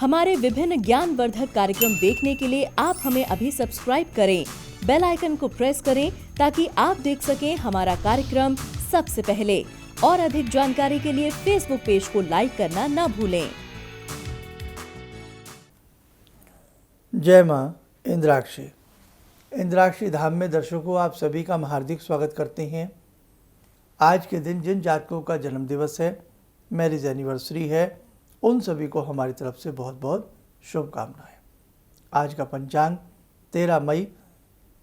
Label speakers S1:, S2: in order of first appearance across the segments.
S1: हमारे विभिन्न ज्ञानवर्धक कार्यक्रम देखने के लिए आप हमें अभी सब्सक्राइब करें, बेल आइकन को प्रेस करें ताकि आप देख सकें हमारा कार्यक्रम सबसे पहले। और अधिक जानकारी के लिए फेसबुक पेज को लाइक करना न भूलें।
S2: जय माँ इंद्राक्षी। इंद्राक्षी धाम में दर्शकों आप सभी का हम हार्दिक स्वागत करते हैं। आज के दिन जिन जातकों का जन्म दिवस है, मैरिज एनिवर्सरी है, उन सभी को हमारी तरफ से बहुत बहुत शुभकामनाएं। आज का पंचांग 13 मई,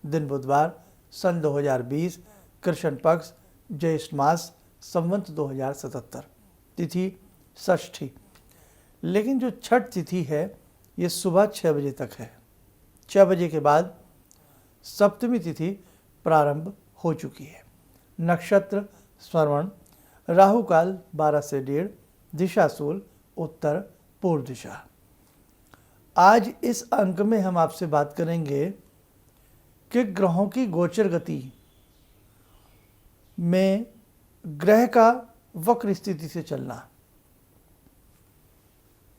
S2: दिन बुधवार, सन 2020, कृष्ण पक्ष, ज्येष्ठ मास, संवत 2077, तिथि षष्ठी। लेकिन जो छठ तिथि है ये सुबह 6 बजे तक है। 6 बजे के बाद सप्तमी तिथि प्रारंभ हो चुकी है। नक्षत्र श्रवण, राहु काल 12 से 1:30, दिशा शूल उत्तर पूर्व दिशा। आज इस अंक में हम आपसे बात करेंगे कि ग्रहों की गोचर गति में ग्रह का वक्र स्थिति से चलना।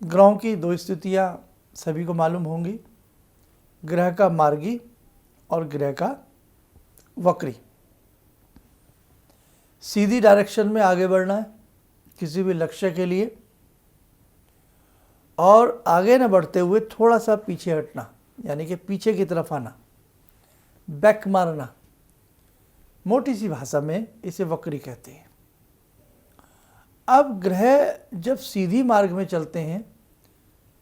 S2: ग्रहों की दो स्थितियां सभी को मालूम होंगी, ग्रह का मार्गी और ग्रह का वक्री। सीधी डायरेक्शन में आगे बढ़ना है किसी भी लक्ष्य के लिए, और आगे न बढ़ते हुए थोड़ा सा पीछे हटना, यानी कि पीछे की तरफ आना, बैक मारना। मोटी सी भाषा में इसे वक्री कहते हैं। अब ग्रह जब सीधी मार्ग में चलते हैं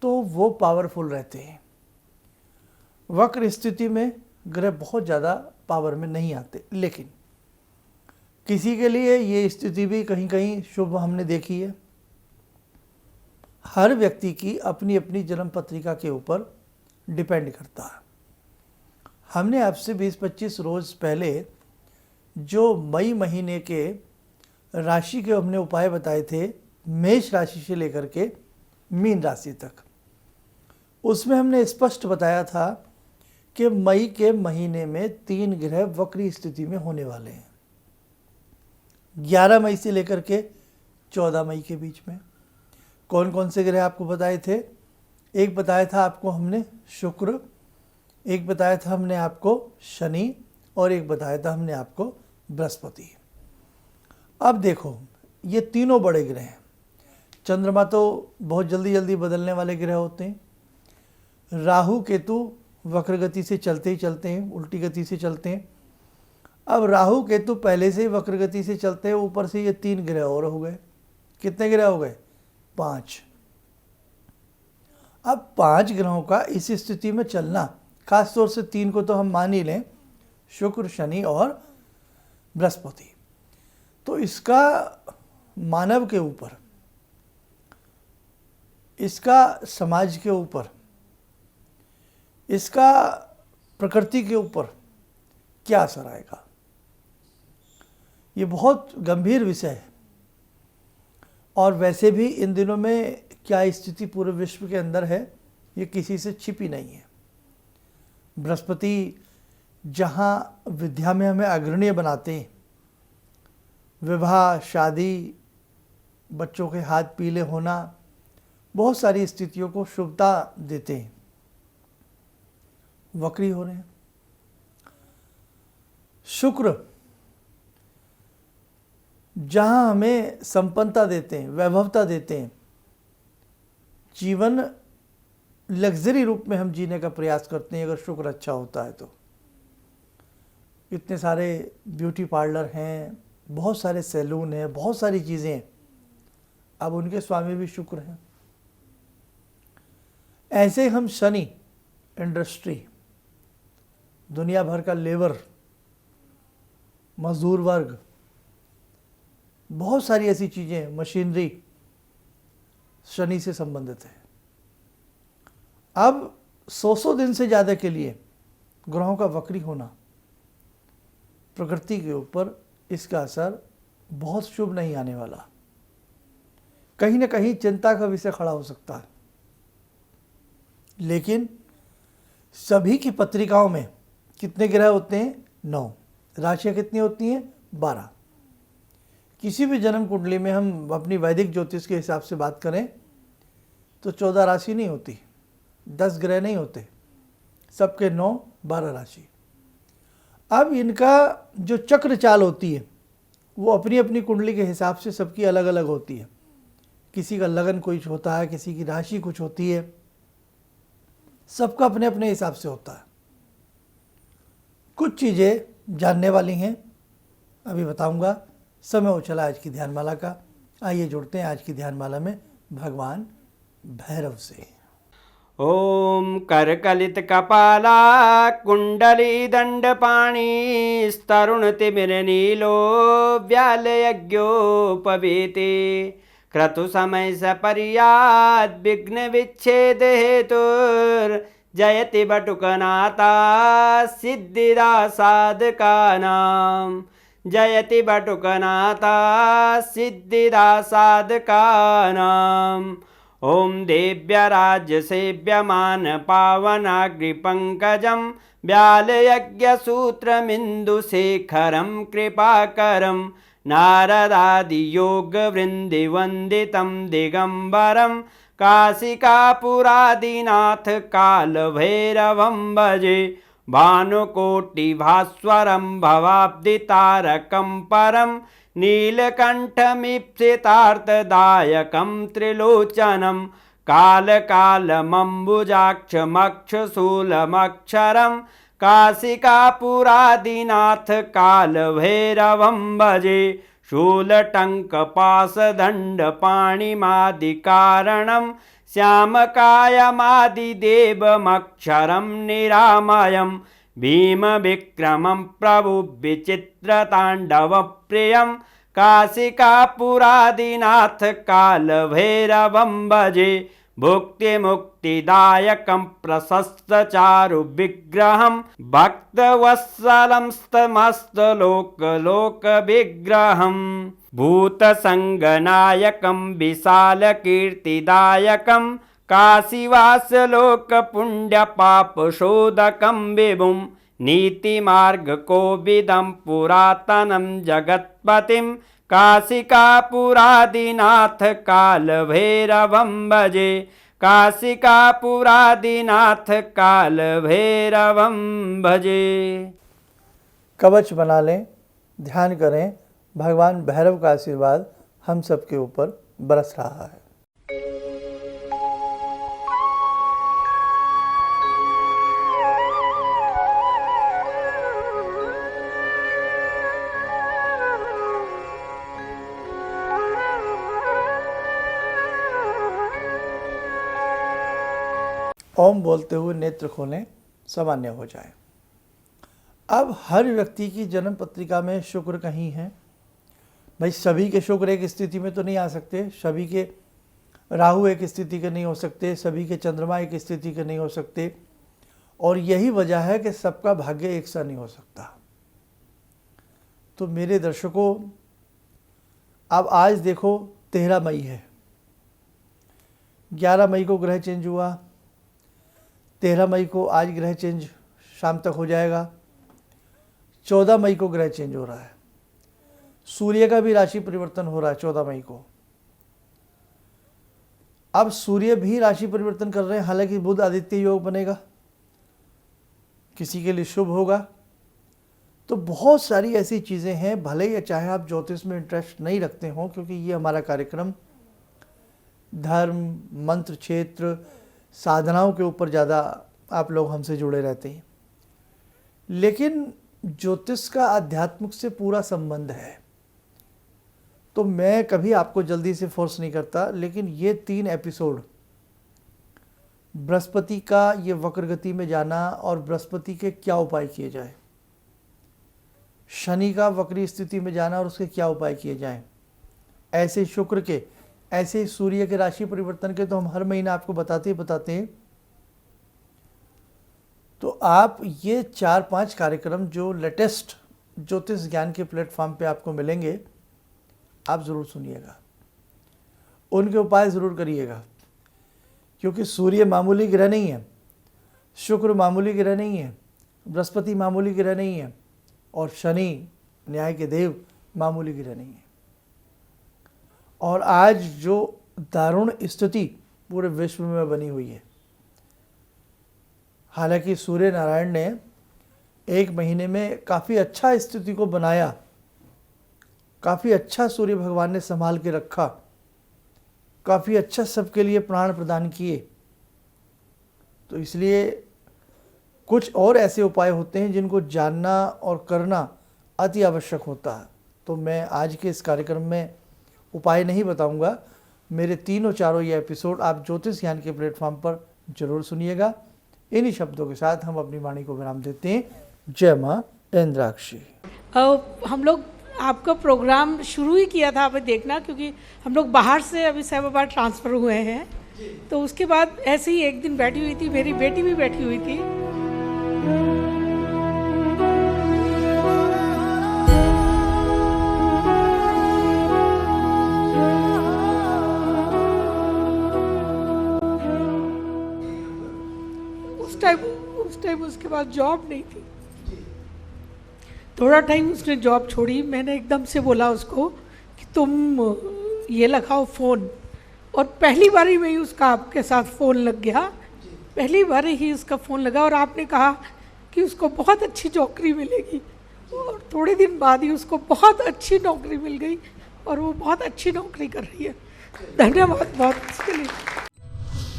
S2: तो वो पावरफुल रहते हैं। वक्र स्थिति में ग्रह बहुत ज़्यादा पावर में नहीं आते, लेकिन किसी के लिए ये स्थिति भी कहीं कहीं शुभ हमने देखी है। हर व्यक्ति की अपनी अपनी जन्म पत्रिका के ऊपर डिपेंड करता है। हमने आपसे 20-25 रोज़ पहले जो मई महीने के राशि के हमने उपाय बताए थे, मेष राशि से लेकर के मीन राशि तक, उसमें हमने स्पष्ट बताया था कि मई के महीने में 3 ग्रह वक्री स्थिति में होने वाले हैं। 11 मई से लेकर के 14 मई के बीच में कौन कौन से ग्रह आपको बताए थे? एक बताया था आपको हमने शुक्र, एक बताया था हमने आपको शनि, और एक बताया था हमने आपको बृहस्पति। अब देखो, ये तीनों बड़े ग्रह हैं। चंद्रमा तो बहुत जल्दी जल्दी बदलने वाले ग्रह होते हैं। राहु केतु वक्र गति से चलते ही चलते हैं, उल्टी गति से चलते हैं। अब राहु केतु पहले से ही वक्र गति से चलते हैं, ऊपर से ये 3 ग्रह और हो गए। कितने ग्रह हो गए? 5। अब 5 ग्रहों का इस स्थिति में चलना, खास तौर से 3 को तो हम मान ही लें, शुक्र, शनि और बृहस्पति, तो इसका मानव के ऊपर, इसका समाज के ऊपर, इसका प्रकृति के ऊपर क्या असर आएगा? ये बहुत गंभीर विषय है। और वैसे भी इन दिनों में क्या स्थिति पूरे विश्व के अंदर है, ये किसी से छिपी नहीं है। बृहस्पति जहाँ विद्या में हमें अग्रणीय बनाते हैं, विवाह, शादी, बच्चों के हाथ पीले होना, बहुत सारी स्थितियों को शुभता देते हैं, वक्री हो रहे हैं। शुक्र जहाँ हमें संपन्नता देते हैं, वैभवता देते हैं, जीवन लग्जरी रूप में हम जीने का प्रयास करते हैं अगर शुक्र अच्छा होता है तो। इतने सारे ब्यूटी पार्लर हैं, बहुत सारे सैलून हैं, बहुत सारी चीज़ें हैं, अब उनके स्वामी भी शुक्र हैं। ऐसे हम शनि, इंडस्ट्री, दुनिया भर का लेबर, मजदूर वर्ग, बहुत सारी ऐसी चीज़ें, मशीनरी शनि से संबंधित है। अब 100 दिन से ज़्यादा के लिए ग्रहों का वक्री होना, प्रकृति के ऊपर इसका असर बहुत शुभ नहीं आने वाला। कहीं ना कहीं चिंता का विषय खड़ा हो सकता है। लेकिन सभी की पत्रिकाओं में कितने ग्रह होते हैं? 9। राशियाँ कितनी होती हैं? 12। किसी भी जन्म कुंडली में हम अपनी वैदिक ज्योतिष के हिसाब से बात करें तो 14 राशि नहीं होती, 10 ग्रह नहीं होते, सबके 9 12 राशि। अब इनका जो चक्र चाल होती है वो अपनी अपनी कुंडली के हिसाब से सबकी अलग अलग होती है। किसी का लगन कुछ होता है, किसी की राशि कुछ होती है, सबका अपने अपने हिसाब से होता है। कुछ चीज़ें जानने वाली हैं, अभी बताऊंगा। समय हो चला आज की ध्यानमाला का। आइए जुड़ते हैं आज की ध्यानमाला में भगवान भैरव से।
S3: ॐ करकलितकपाला कुण्डली दण्डपाणिस्तरुणतिमिरनीलो व्यालयज्ञोपवीते क्रतुसमयसपर्याद्विघ्नविच्छेदहेतुर्जयति बटुकनाथा सिद्धिदा साधकानां जयति बटुकनाथा सिद्धिदा साधकानाम्। ॐ देव्यराज्यसेव्यमान पावनाग्रिपङ्कजं व्यालयज्ञसूत्रमिन्दुशेखरं कृपाकरं नारदादियोगवृन्दिवन्दितं दिगम्बरं काशिकापुरादिनाथ कालभैरवं भजे भानुकोटिभास्वरं भवाब्दितारकं परं नीलकण्ठमीप्सितार्थदायकं त्रिलोचनं कालकालमम्बुजाक्षमक्षशूलमक्षरं काशिकापुरादिनाथ कालभैरवं भजे शूलटङ्कपाशदण्डपाणिमादिकारणं श्यामकायमादिदेवमक्षरं निरामयं भीमविक्रमं प्रभुविचित्रताण्डवप्रियं काशिकापुरादिनाथ कालभैरवं भजे भुक्तिमुक्तिदायकं प्रशस्तचारुविग्रहं भक्तवत्सलं समस्तलोकविग्रहं भूतसङ्गनायकं विशालकीर्तिदायकं काशीवासलोकपुण्यपापशोधकं विभुं नीतिमार्गकोविदं पुरातनं जगत्पतिं काशिकापुरादिनाथ कालभैरवं भजे काशिकापुरादिनाथ कालभैरवं भजे।
S2: कवच बना लें, ध्यान करें, भगवान भैरव का आशीर्वाद हम सबके ऊपर बरस रहा है। ओम बोलते हुए नेत्र खोलें, सामान्य हो जाए। अब हर व्यक्ति की जन्म पत्रिका में शुक्र कहीं है। भाई सभी के शुक्र एक स्थिति में तो नहीं आ सकते, सभी के राहु एक स्थिति के नहीं हो सकते, सभी के चंद्रमा एक स्थिति के नहीं हो सकते, और यही वजह है कि सबका भाग्य एक सा नहीं हो सकता। तो मेरे दर्शकों, अब आज देखो 13 मई है, 11 मई को ग्रह चेंज हुआ, 13 मई को आज ग्रह चेंज शाम तक हो जाएगा, 14 मई को ग्रह चेंज हो रहा है, सूर्य का भी राशि परिवर्तन हो रहा है 14 मई को। अब सूर्य भी राशि परिवर्तन कर रहे हैं, हालांकि बुध आदित्य योग बनेगा, किसी के लिए शुभ होगा। तो बहुत सारी ऐसी चीज़ें हैं, भले या चाहे आप ज्योतिष में इंटरेस्ट नहीं रखते हो, क्योंकि ये हमारा कार्यक्रम धर्म, मंत्र क्षेत्र, साधनाओं के ऊपर ज़्यादा आप लोग हमसे जुड़े रहते हैं, लेकिन ज्योतिष का आध्यात्मिक से पूरा संबंध है। तो मैं कभी आपको जल्दी से फोर्स नहीं करता, लेकिन ये 3 एपिसोड, बृहस्पति का ये वक्र गति में जाना और बृहस्पति के क्या उपाय किए जाए, शनि का वक्री स्थिति में जाना और उसके क्या उपाय किए जाएं, ऐसे शुक्र के, ऐसे सूर्य के राशि परिवर्तन के तो हम हर महीना आपको बताते हैं। तो आप ये 4-5 कार्यक्रम जो लेटेस्ट ज्योतिष ज्ञान के प्लेटफॉर्म पे आपको मिलेंगे, आप ज़रूर सुनिएगा, उनके उपाय ज़रूर करिएगा, क्योंकि सूर्य मामूली ग्रह नहीं है, शुक्र मामूली ग्रह नहीं है, बृहस्पति मामूली ग्रह नहीं है, और शनि न्याय के देव मामूली ग्रह नहीं है। और आज जो दारुण स्थिति पूरे विश्व में बनी हुई है। हालांकि सूर्य नारायण ने 1 महीने में काफ़ी अच्छा स्थिति को बनाया, काफ़ी अच्छा सूर्य भगवान ने संभाल के रखा, काफ़ी अच्छा सबके लिए प्राण प्रदान किए। तो इसलिए कुछ और ऐसे उपाय होते हैं जिनको जानना और करना अति आवश्यक होता है। तो मैं आज के इस कार्यक्रम में उपाय नहीं बताऊंगा। मेरे तीनों चारों ये एपिसोड आप ज्योतिष ज्ञान के प्लेटफॉर्म पर जरूर सुनिएगा। इन्हीं शब्दों के साथ हम अपनी वाणी को विराम देते हैं। जय माँ इंद्राक्षी।
S4: हम लोग आपका प्रोग्राम शुरू ही किया था अभी देखना, क्योंकि हम लोग बाहर से अभी साहिबाबाद ट्रांसफ़र हुए हैं। तो उसके बाद ऐसे ही एक दिन बैठी हुई थी, मेरी बेटी भी बैठी हुई थी। उस टाइम उसके बाद जॉब नहीं थी। थोड़ा टाइम उसने जॉब छोड़ी। मैंने एकदम से बोला उसको कि तुम ये लगाओ फ़ोन, और पहली बार ही में ही उसका आपके साथ फ़ोन लग गया। पहली बार ही उसका फ़ोन लगा और आपने कहा कि उसको बहुत अच्छी नौकरी मिलेगी, और थोड़े दिन बाद ही उसको बहुत अच्छी नौकरी मिल गई और वो बहुत अच्छी नौकरी कर रही है। धन्यवाद बहुत इसके लिए।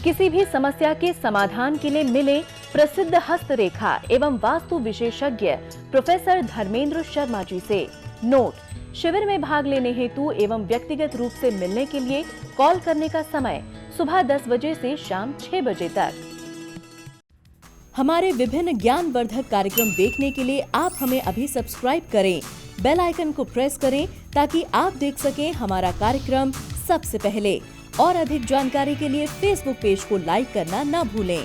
S1: किसी भी समस्या के समाधान के लिए मिले प्रसिद्ध हस्तरेखा एवं वास्तु विशेषज्ञ प्रोफेसर धर्मेंद्र शर्मा जी से। नोट: शिविर में भाग लेने हेतु एवं व्यक्तिगत रूप से मिलने के लिए कॉल करने का समय सुबह 10 बजे से शाम 6 बजे तक। हमारे विभिन्न ज्ञानवर्धक कार्यक्रम देखने के लिए आप हमें अभी सब्सक्राइब करें, बेल आइकन को प्रेस करें ताकि आप देख सकें हमारा कार्यक्रम सबसे पहले। और अधिक जानकारी के लिए फेसबुक पेज को लाइक करना न भूलें।